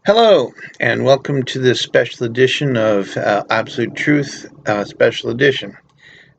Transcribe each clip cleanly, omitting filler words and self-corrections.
Hello, and welcome to this special edition of Absolute Truth Special Edition.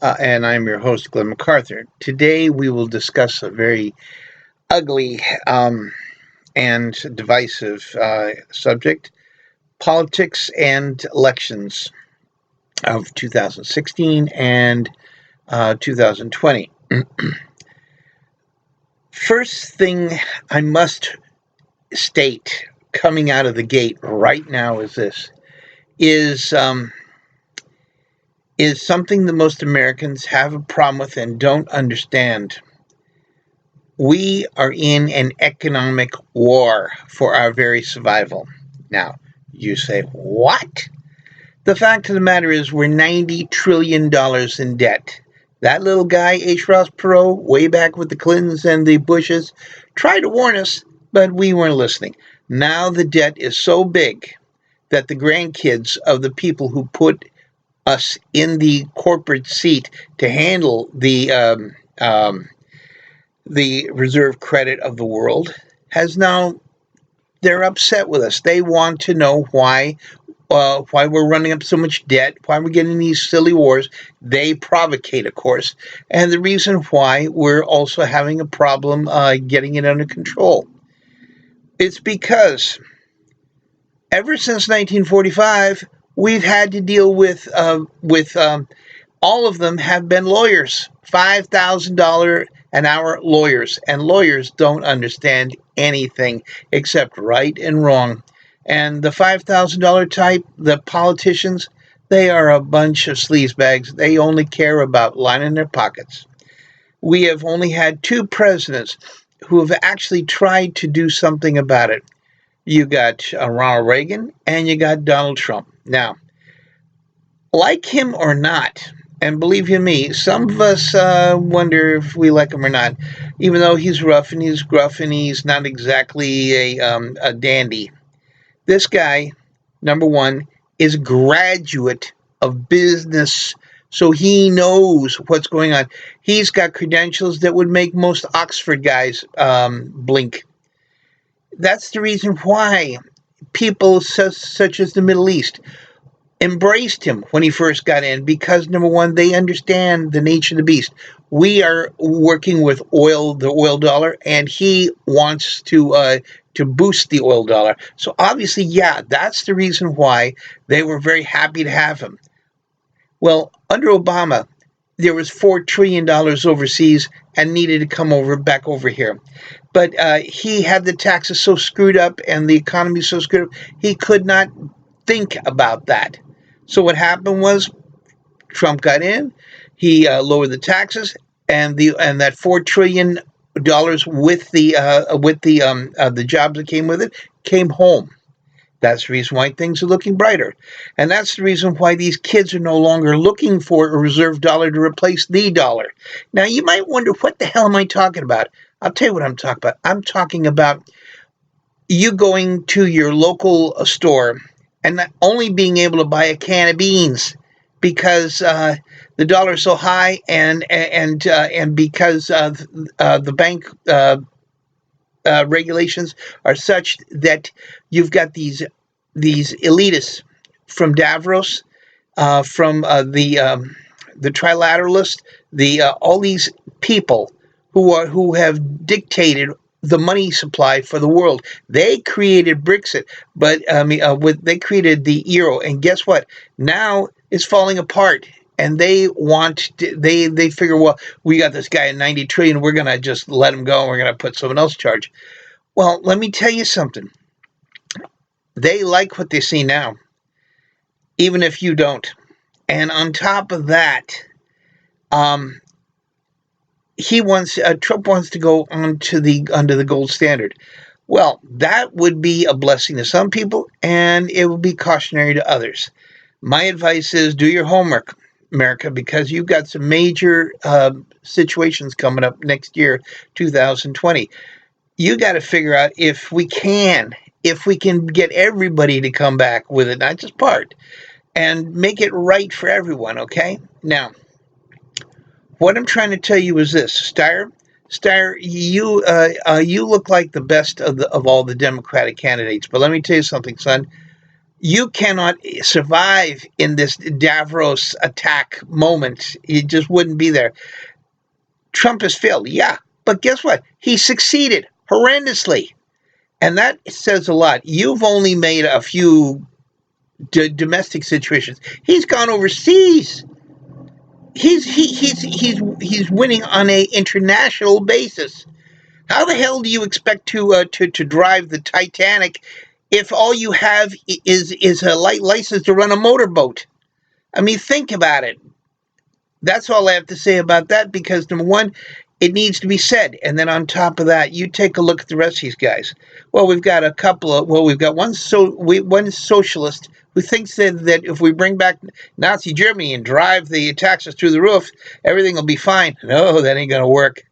And I'm your host, Glenn MacArthur. Today we will discuss a very ugly and divisive subject: politics and elections of 2016 and 2020. First thing I must state coming out of the gate right now is is something that most Americans have a problem with and don't understand. We are in an economic war for our very survival. Now, you say, what? The fact of the matter is, we're $90 trillion in debt. That little guy, H. Ross Perot, way back with the Clintons and the Bushes, tried to warn us, but we weren't listening. Now the debt is so big that the grandkids of the people who put us in the corporate seat to handle the reserve credit of the world has now they're upset with us. They want to know why we're running up so much debt, why we're getting these silly wars. They provocate, of course, and the reason why we're also having a problem getting it under control. It's because ever since 1945, we've had to deal with all of them have been lawyers, $5,000 an hour lawyers, and lawyers don't understand anything except right and wrong. And the $5,000 type, the politicians, they are a bunch of sleazebags. They only care about lining their pockets. We have only had two presidents who have actually tried to do something about it. You got Ronald Reagan and you got Donald Trump. Now, like him or not, and believe you me, some of us wonder if we like him or not, even though he's rough and he's gruff and he's not exactly a dandy. This guy, number one, is a graduate of business, so he knows what's going on. He's got credentials that would make most Oxford guys blink. That's the reason why people such as the Middle East embraced him when he first got in because number one, they understand the nature of the beast. We are working with oil, the oil dollar, and he wants to boost the oil dollar. So obviously, yeah, that's the reason why they were very happy to have him. Well, under Obama, there was $4 trillion overseas and needed to come over back over here. But he had the taxes so screwed up and the economy so screwed up, he could not think about that. So what happened was Trump got in, he lowered the taxes, and that $4 trillion with the jobs that came with it came home. That's the reason why things are looking brighter. And that's the reason why these kids are no longer looking for a reserve dollar to replace the dollar. Now, you might wonder, what the hell am I talking about? I'll tell you what I'm talking about. I'm talking about you going to your local store and not only being able to buy a can of beans because the dollar is so high and because the bank regulations are such that you've got these elitists from Davos, from the Trilateralists, the all these people who have dictated the money supply for the world. They created Brexit, but they created the euro, and guess what? Now it's falling apart. And they figure, well, we got this guy at 90 trillion, we're gonna just let him go and we're gonna put someone else in charge. Well, let me tell you something. They like what they see now, even if you don't. And on top of that, um, Trump wants to go onto the under the gold standard. Well, that would be a blessing to some people, and it would be cautionary to others. My advice is do your homework, America, because you've got some major situations coming up next year, 2020. You got to figure out if we can get everybody to come back with it, not just part, and make it right for everyone. Okay, now what I'm trying to tell you is this, Steyer. Steyer, you look like the best of all the Democratic candidates. But let me tell you something, son. You cannot survive in this Davros attack moment. You just wouldn't be there. Trump has failed, yeah, but guess what? He succeeded horrendously, and that says a lot. You've only made a few domestic situations. He's gone overseas. He's winning on a international basis. How the hell do you expect to drive the Titanic if all you have is a license to run a motorboat? I mean, think about it. That's all I have to say about that, because number one, it needs to be said. And then on top of that, you take a look at the rest of these guys. Well, we've got a couple of, well, we've got one socialist who thinks that if we bring back Nazi Germany and drive the taxes through the roof, everything will be fine. No, that ain't going to work.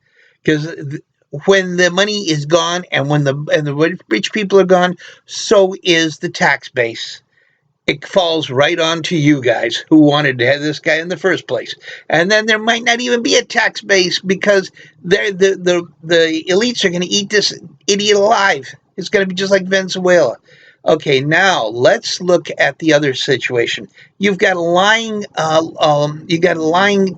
Because when the money is gone and when the rich people are gone, so is the tax base. It falls right on to you guys who wanted to have this guy in the first place. And then there might not even be a tax base, because the elites are going to eat this idiot alive. It's going to be just like Venezuela. Okay, now let's look at the other situation. You've got a lying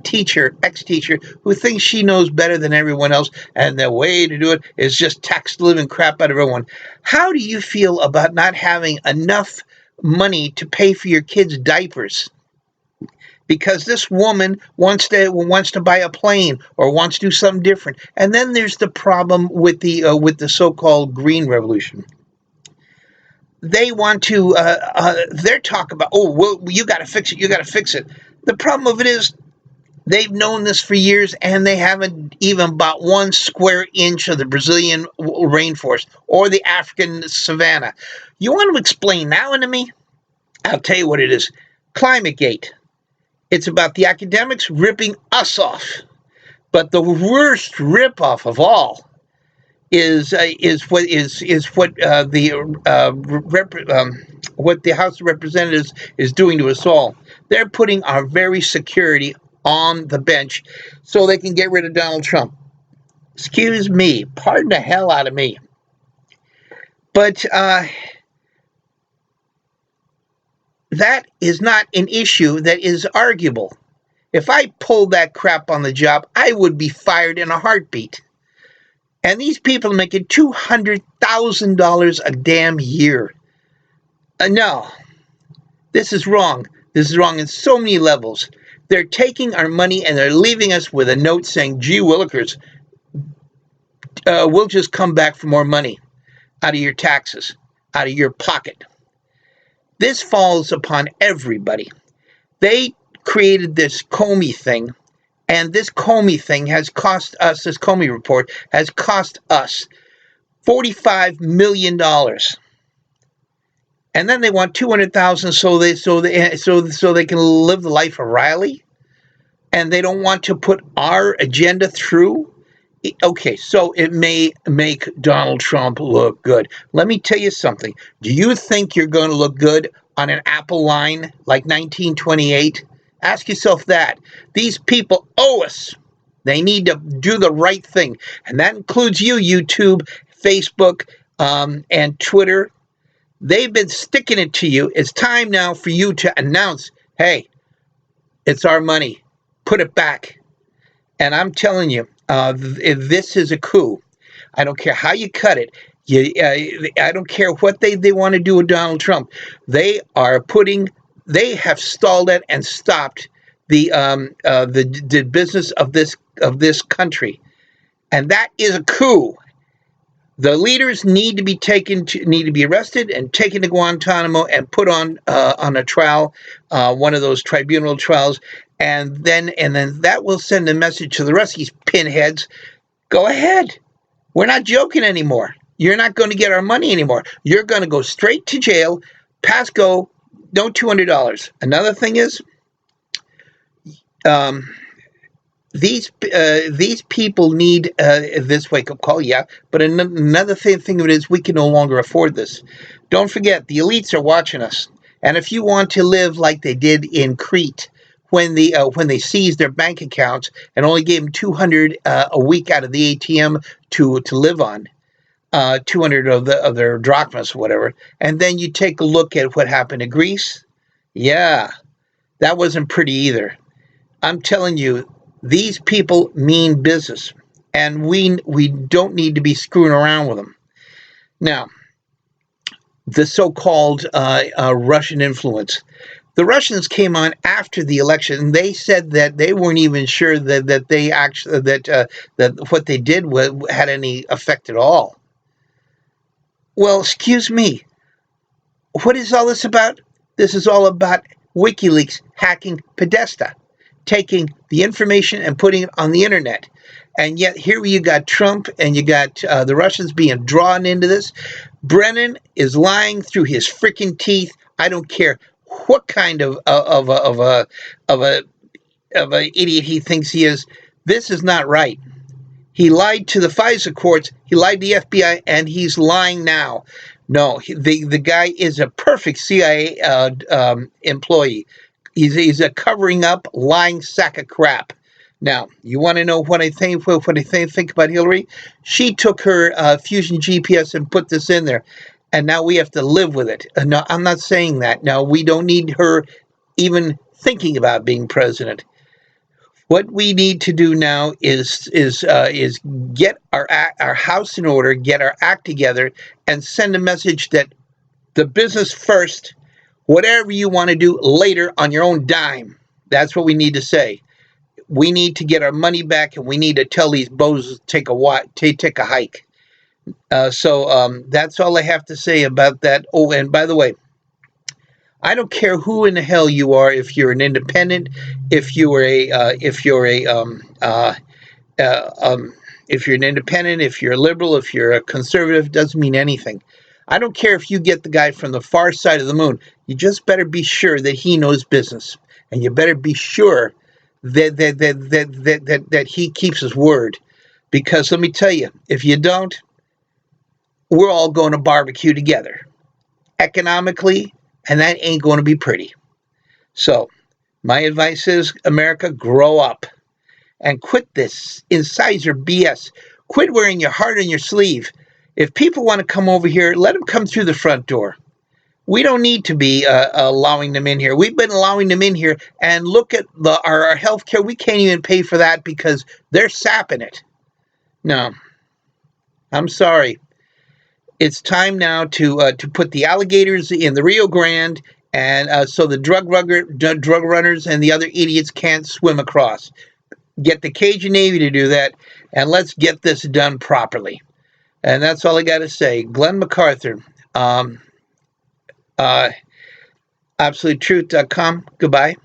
teacher, ex-teacher, who thinks she knows better than everyone else, and the way to do it is just tax the living crap out of everyone. How do you feel about not having enough money to pay for your kids' diapers, because this woman wants to buy a plane or wants to do something different? And then there's the problem with the so-called green revolution. They want to they're talking about, oh, well, you got to fix it. The problem of it is, they've known this for years, and they haven't even bought 1 square inch of the Brazilian rainforest or the African savanna. You want to explain that one to me? I'll tell you what it is. ClimateGate. It's about the academics ripping us off. But the worst ripoff of all is what the House of Representatives is doing to us all. They're putting our very security on the bench so they can get rid of Donald Trump. Excuse me, pardon the hell out of me. But that is not an issue that is arguable. If I pulled that crap on the job, I would be fired in a heartbeat. And these people are making $200,000 a damn year. No, this is wrong. This is wrong in so many levels. They're taking our money and they're leaving us with a note saying, gee willikers, we'll just come back for more money out of your taxes, out of your pocket. This falls upon everybody. They created this Comey thing, and this Comey thing has cost us, this Comey report has cost us $45 million. And then they want $200,000 so they can live the life of Riley, and they don't want to put our agenda through. Okay, so it may make Donald Trump look good. Let me tell you something. Do you think you're going to look good on an Apple line like 1928? Ask yourself that. These people owe us. They need to do the right thing. And that includes you, YouTube, Facebook, and Twitter. They've been sticking it to you. It's time now for you to announce, hey, it's our money. Put it back. And I'm telling you, this is a coup. I don't care how you cut it. I don't care what they want to do with Donald Trump. They have stalled it and stopped the business of this country, and that is a coup. The leaders need to be arrested and taken to Guantanamo and put on a trial, one of those tribunal trials, and then that will send a message to the rest of these pinheads. Go ahead. We're not joking anymore. You're not going to get our money anymore. You're going to go straight to jail. Pass go. No $200. Another thing is, these people need this wake-up call, yeah. But another thing of it is, we can no longer afford this. Don't forget, the elites are watching us. And if you want to live like they did in Crete, when they seized their bank accounts and only gave them 200 a week out of the ATM to live on, 200 of their drachmas, whatever. And then you take a look at what happened to Greece. Yeah, that wasn't pretty either. I'm telling you, these people mean business, and we don't need to be screwing around with them. Now, the so-called Russian influence. The Russians came on after the election, and they said that they weren't even sure that they actually that what they did had any effect at all. Well, excuse me. What is all this about? This is all about WikiLeaks hacking Podesta, taking the information and putting it on the internet. And yet here you got Trump and you got the Russians being drawn into this. Brennan is lying through his freaking teeth. I don't care what kind of a idiot he thinks he is. This is not right. He lied to the FISA courts. He lied to the FBI, and he's lying now. No, the guy is a perfect CIA employee. He's a covering up, lying sack of crap. Now, you want to know what I think? What I think about Hillary? She took her Fusion GPS and put this in there, and now we have to live with it. No, I'm not saying that. Now, we don't need her even thinking about being president. What we need to do now is get our house in order, get our act together, and send a message that the business first, whatever you want to do later on your own dime. That's what we need to say. We need to get our money back, and we need to tell these bozos take a hike. So that's all I have to say about that. Oh, and by the way, I don't care who in the hell you are. If you're an independent, if you're if you're an independent, if you're a liberal, if you're a conservative, doesn't mean anything. I don't care if you get the guy from the far side of the moon. You just better be sure that he knows business, and you better be sure that he keeps his word. Because let me tell you, if you don't, we're all going to barbecue together, economically, and that ain't going to be pretty. So, my advice is, America, grow up and quit this incisor BS. Quit wearing your heart on your sleeve. If people want to come over here, let them come through the front door. We don't need to be allowing them in here. We've been allowing them in here, and look at our health care. We can't even pay for that because they're sapping it. No, I'm sorry. It's time now to put the alligators in the Rio Grande, and so the drug runners and the other idiots can't swim across. Get the Cajun Navy to do that, and let's get this done properly. And that's all I got to say. Glenn MacArthur, AbsoluteTruth.com. Goodbye.